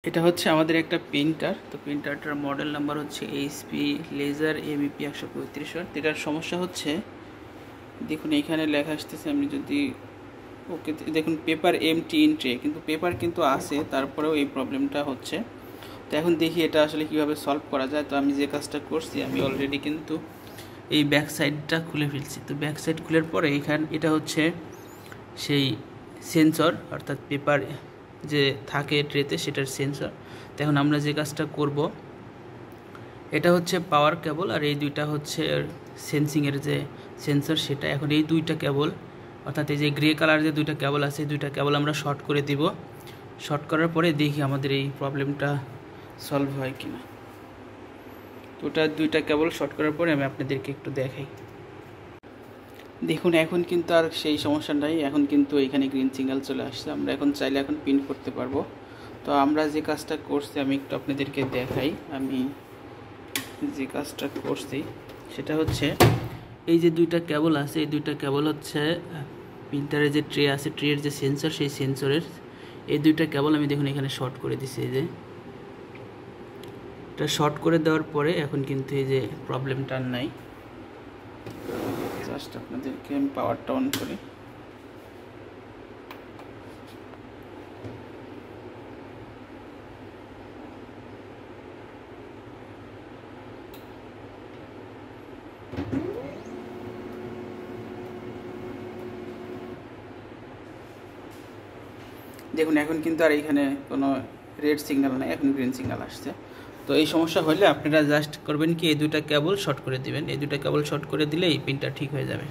এটা হচ্ছে আমাদের একটা প্রিন্টার। তো প্রিন্টারটার মডেল নাম্বার হচ্ছে এইচপি লেজার এবিপি 135। এটার সমস্যা হচ্ছে, দেখুন এখানে লেখা আসতেছে, আমি যদি ওকে দেখুন পেপার এমটি ইন ট্রে, কিন্তু পেপার কিন্তু আছে, তারপরেও এই প্রবলেমটা হচ্ছে। তো এখন দেখি এটা আসলে কিভাবে সলভ করা যায়। তো আমি যে কাজটা করছি, আমি অলরেডি কিন্তু এই ব্যাক সাইডটা খুলে ফেলছি। তো ব্যাক সাইড খুলের পরে এটা হচ্ছে সেই সেন্সর, অর্থাৎ পেপার যে থাকে ট্রেতে সেটার সেন্সর। তো এখন আমরা যে কাজটা করব, এটা হচ্ছে পাওয়ার কেবল আর এই দুইটা হচ্ছে সেন্সিংয়ের যে সেন্সর সেটা। এখন এই দুইটা কেবল, অর্থাৎ এই যে গ্রে কালার যে দুইটা কেবল আছে, এই দুইটা কেবল আমরা শর্ট করে দিব। শর্ট করার পরে দেখি আমাদের এই প্রবলেমটা সলভ হয় কিনা। তো ওটা দুইটা কেবল শর্ট করার পরে আমি আপনাদেরকে একটু দেখাই। দেখুন এখন কিন্তু আর সেই সমস্যা নাই, এখন কিন্তু এখানে গ্রিন সিগন্যাল চলে আসছে। আমরা এখন চাইলে এখন প্রিন্ট করতে পারবো। তো আমরা যে কাজটা করছি আমি একটু আপনাদেরকে দেখাই। আমি যে কাজটা করছি সেটা হচ্ছে, এই যে দুইটা কেবল আছে, এই দুইটা কেবল হচ্ছে প্রিন্টারের যে ট্রে আছে, ট্রের যে সেন্সর, সেই সেন্সরের এই দুইটা কেবল আমি দেখুন এখানে শর্ট করে দিছি। এই যে এটা শর্ট করে দেওয়ার পরে এখন কিন্তু এই যে প্রবলেমটা নাই। জাস্ট আপনাদেরকে আমি পাওয়ারটা অন করি। দেখুন এখন কিন্তু আর এইখানে কোনো রেড সিগন্যাল নেই, এখন গ্রিন সিগন্যাল আসছে। তো এই সমস্যা হলে আপনারা জাস্ট করবেন কি, এই দুইটা কেবল শর্ট করে দিবেন। এই দুইটা কেবল শর্ট করে দিলে এই পিনটা ঠিক হয়ে যাবে।